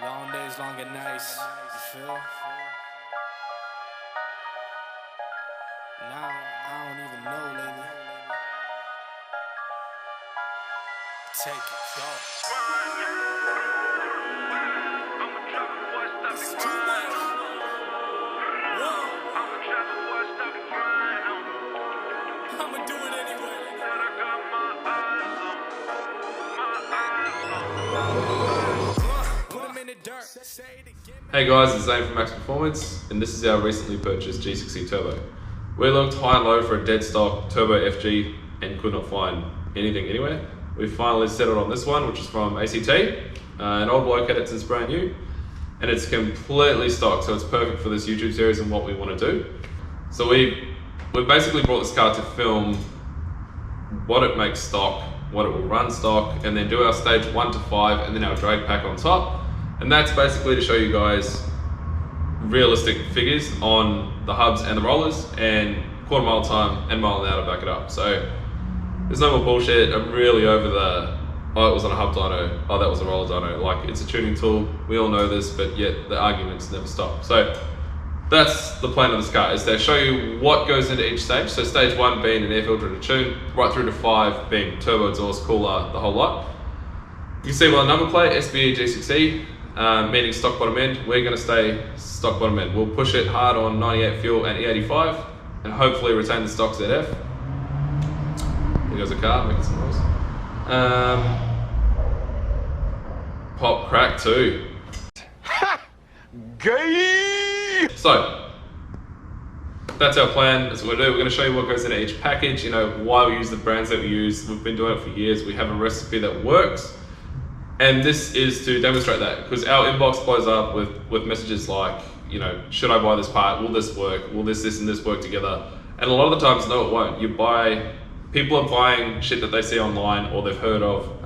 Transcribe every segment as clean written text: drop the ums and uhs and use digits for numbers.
Long days, longer nights, you feel? Now, I don't even know lately. Take it, go. It's too much. Whoa. I'ma do it anyway. Put 'em in the dirt. Say it again. Hey guys, it's Zane from Maxx Performance, and this is our recently purchased G6E Turbo. We looked high and low for a dead stock Turbo FG and could not find anything anywhere. We finally settled on this one, which is from ACT. An old bloke had it since brand new, and it's completely stock, so it's perfect for this YouTube series and what we want to do. So we basically brought this car to film what it makes stock, what it will run stock, and then do our stage 1 to 5, and then our drag pack on top. And that's basically to show you guys realistic figures on the hubs and the rollers, and quarter mile time and mile an hour to back it up. So there's no more bullshit. I'm really over the, oh, it was on a hub dyno, oh, that was a roller dyno. Like, it's a tuning tool, we all know this, but yet the arguments never stop. So that's the plan of this car, is to show you what goes into each stage. So stage 1 being an air filter and a tune, right through to 5 being turbo exhaust, cooler, the whole lot. You can see by the number plate, SBEG6E, meaning stock bottom end. We're going to stay stock bottom end. We'll push it hard on 98 fuel and E85 and hopefully retain the stock ZF. There goes a car making some noise. Pop crack too. Gay! So that's our plan. That's what we're going to do. We're going to show you what goes into each package, you know, why we use the brands that we use. We've been doing it for years. We have a recipe that works. And this is to demonstrate that, because our inbox blows up with messages like, you know, should I buy this part? Will this work? Will this and this work together? And a lot of the times, no, it won't. People are buying shit that they see online or they've heard of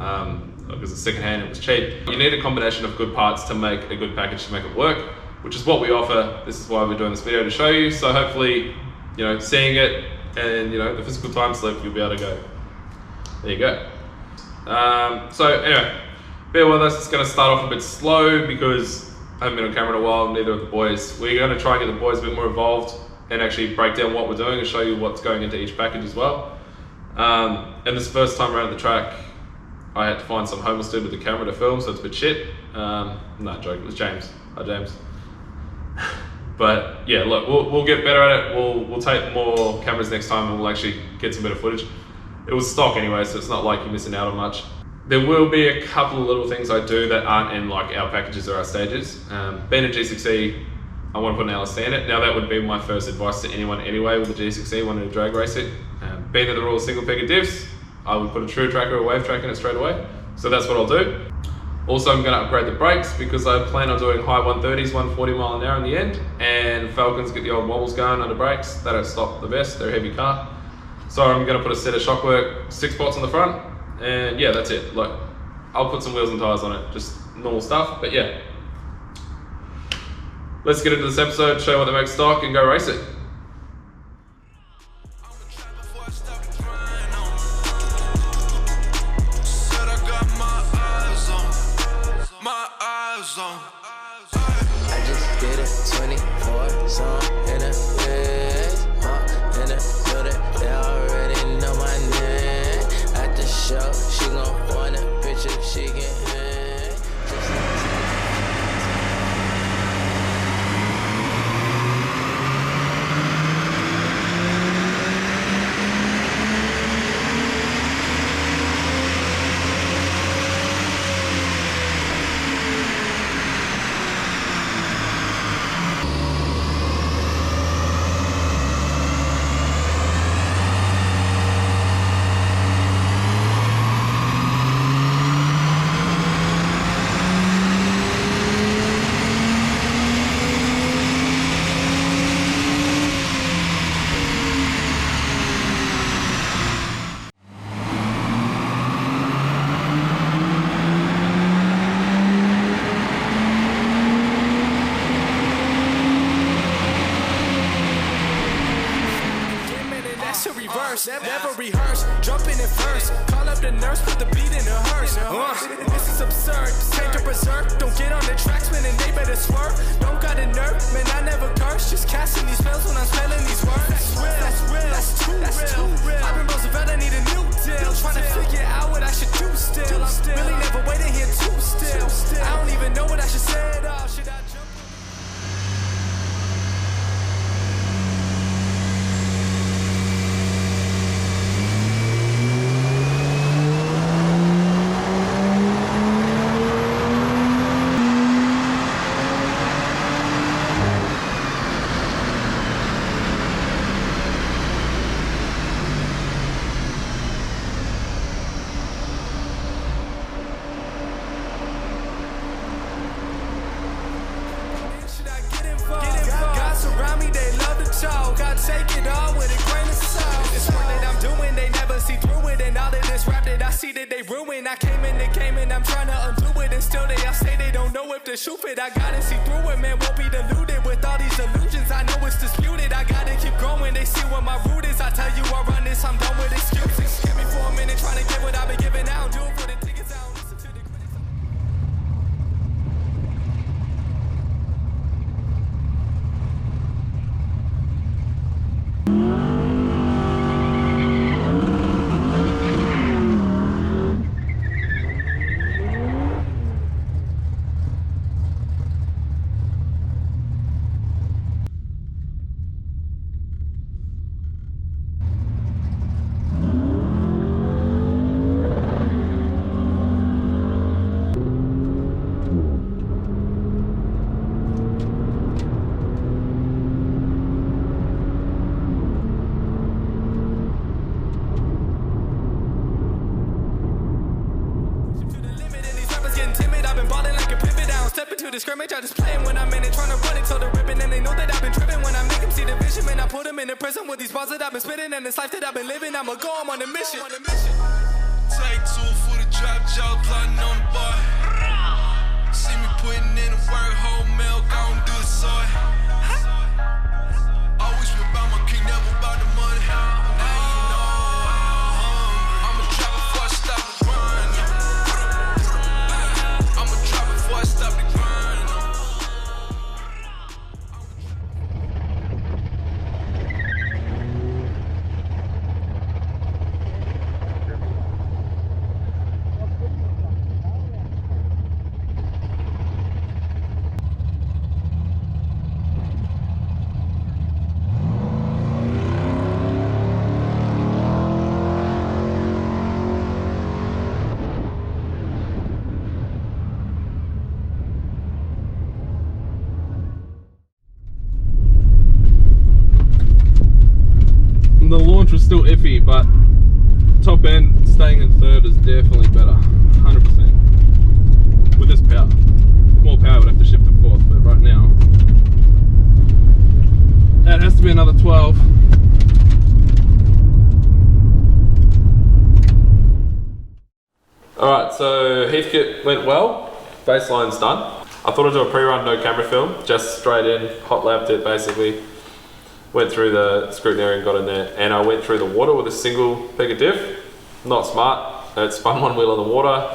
because it's secondhand, it was cheap. You need a combination of good parts to make a good package to make it work, which is what we offer. This is why we're doing this video, to show you. So hopefully, you know, seeing it and, you know, the physical time slip, you'll be able to go, there you go. So anyway, bear with us. It's going to start off a bit slow because I haven't been on camera in a while, neither of the boys. We're going to try and get the boys a bit more involved and actually break down what we're doing and show you what's going into each package as well. And this first time around the track, I had to find some homeless dude with the camera to film, so it's a bit shit. No, joke, it was James. Hi, James. But yeah, look, we'll get better at it. We'll take more cameras next time and we'll actually get some better footage. It was stock anyway, so it's not like you're missing out on much. There will be a couple of little things I do that aren't in like our packages or our stages. Being a G6E, I want to put an LSD in it. Now that would be my first advice to anyone anyway with a G6E wanting to drag race it. Being that they're all single peg of diffs, I would put a true track or a wave track in it straight away. So that's what I'll do. Also, I'm going to upgrade the brakes because I plan on doing high 130s, 140 mile an hour in the end. And Falcons get the old wobbles going under brakes. They don't stop the best, they're a heavy car. So I'm going to put a set of shockwork 6 spots on the front. And yeah, that's it. Like, I'll put some wheels and tires on it, just normal stuff, but yeah. Let's get into this episode, show you what they make stock, and go race it. I just did a 24 song in a bed, in a building, they already know my name. At the show, she gon' want a picture, she can hang. beat in a hearse. This is absurd, this ain't the berserk. Don't get on the track, spinning, they better swerve. Don't got a nerve, man, I never curse. Just casting these spells when I'm spelling these words. That's real, that's too real. I've been Roosevelt, I need a new deal. Trying to figure out what I should do still. I'm really never waiting here too still. I don't even know what I should say at all. Should I jump? Guys around me, they love to talk. I take it all with a grain of salt. This work that I'm doing, they never see through it. And all of this rap that I see that they ruin. I came in the game and I'm trying to undo it. And still they all say they don't know if the shoe fit. I gotta see through it, man, won't be deluded with all these illusions. I know it's disputed, I gotta keep growing. They see what my root is. I tell you I run this, I'm done with excuses. Give me for a minute, trying to get what I've been giving out. Do it for the tickets, I don't listen to the critics. The scrimmage, I just play him when I'm in it, trying to run it till the ribbon, and they know that I've been tripping when I make them see the vision, man. I put them in the prison with these bars that I've been spitting, and this life that I've been living, I'ma go, I'm on a mission. Take two for the drop, jaw plotting on the boy. See me putting in the work, whole milk, I don't do the soy. Always been about my king, never about the money. Now you know, I'm a trap before I stop the grind. I'm a trap before I stop the grind. The launch was still iffy, but top end staying in third is definitely better, 100%. With this power, more power would have to shift to fourth, but right now that has to be another 12. Alright, so Heathcote went well, baseline's done. I thought I'd do a pre-run, no camera film, just straight in, hot lapped it basically. Went through the scrutiny area and got in there, and I went through the water with a single peg of diff. Not smart. It spun one wheel on the water,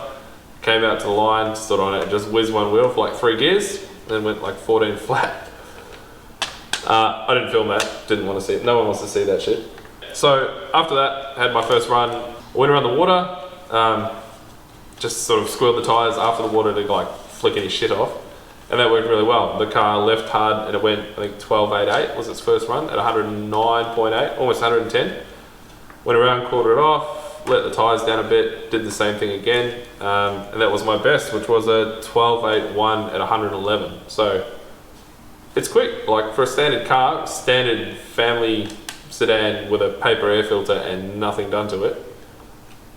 came out to the line, stood on it, and just whizzed one wheel for like 3 gears, then went like 14 flat. I didn't film that, didn't want to see it. No one wants to see that shit. So after that, had my first run, went around the water, just sort of squealed the tyres after the water to like flick any shit off. And that worked really well. The car left hard and it went, I think 12.88 was its first run at 109.8, almost 110. Went around, quartered it off, let the tyres down a bit, did the same thing again. And that was my best, which was a 12.81 at 111. So it's quick, like for a standard car, standard family sedan with a paper air filter and nothing done to it,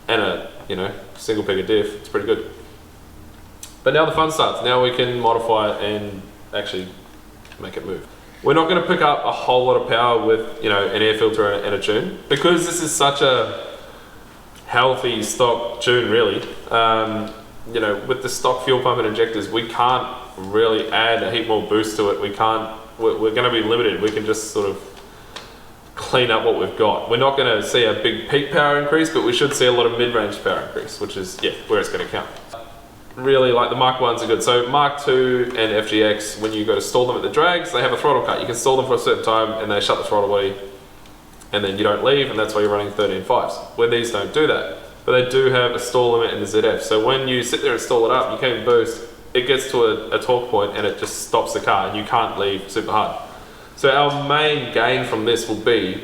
and a, you know, single peg of diff, it's pretty good. But now the fun starts. Now we can modify it and actually make it move. We're not going to pick up a whole lot of power with, you know, an air filter and a tune, because this is such a healthy stock tune, really. You know, with the stock fuel pump and injectors, we can't really add a heap more boost to it. We can't. We're going to be limited. We can just sort of clean up what we've got. We're not going to see a big peak power increase, but we should see a lot of mid-range power increase, which is, yeah, where it's going to count. Really, like the Mark 1s are good. So Mark 2 and FGX, when you go to stall them at the drags, they have a throttle cut. You can stall them for a certain time and they shut the throttle body and then you don't leave, and that's why you're running 13.5s. Where these don't do that. But they do have a stall limit in the ZF. So when you sit there and stall it up, you can't boost, it gets to a torque point and it just stops the car and you can't leave super hard. So our main gain from this will be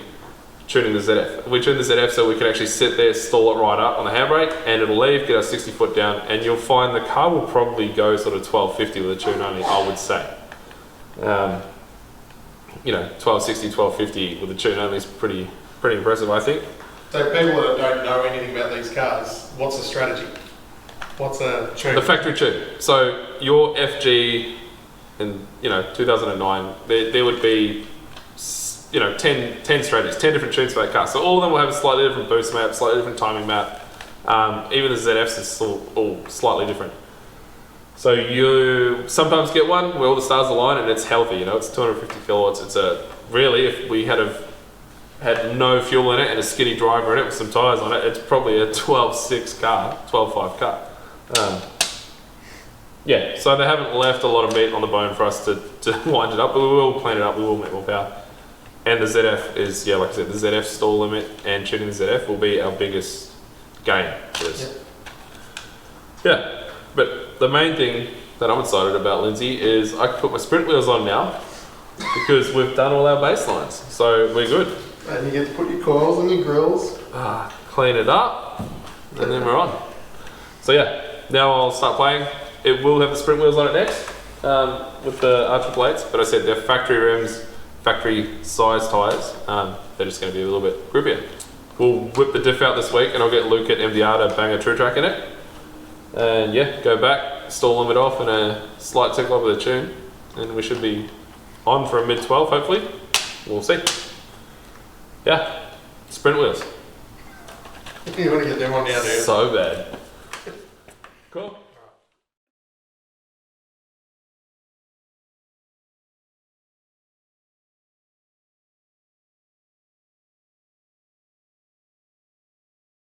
tuning the ZF. We tune the ZF so we can actually sit there, stall it right up on the handbrake, and it'll leave, get our 60 foot down, and you'll find the car will probably go sort of 1250 with a tune only, I would say. You know, 1260, 1250 with a tune only is pretty impressive, I think. So people that don't know anything about these cars, what's the strategy? What's a tune? The factory tune. So your FG in 2009, there would be 10 strategies, 10 different tunes for that car. So all of them will have a slightly different boost map, slightly different timing map. Even the ZFs is still all slightly different. So you sometimes get one where all the stars align and it's healthy, it's 250 kilowatts. It's really, if we had no fuel in it and a skinny driver in it with some tyres on it, it's probably a 12.6 car, 12.5 car. Yeah, so they haven't left a lot of meat on the bone for us to wind it up, but we will clean it up, we will make more power. And the ZF is, yeah, like I said, the ZF stall limit and tuning the ZF will be our biggest gain for this. Yeah, but the main thing that I'm excited about, Lindsay, is I can put my sprint wheels on now because we've done all our baselines, so we're good. And you get to put your coils and your grills. Clean it up, and then we're on. So yeah, now I'll start playing. It will have the sprint wheels on it next with the R888s, but I said they're factory rims, factory size tyres. They're just going to be a little bit grippier. We'll whip the diff out this week and I'll get Luke at MDR to bang a true track in it. And yeah, go back, stall limit off and a slight tickle up with a tune. And we should be on for a mid-12 hopefully. We'll see. Yeah, sprint wheels. You want to get them on now, dude. So bad. Cool.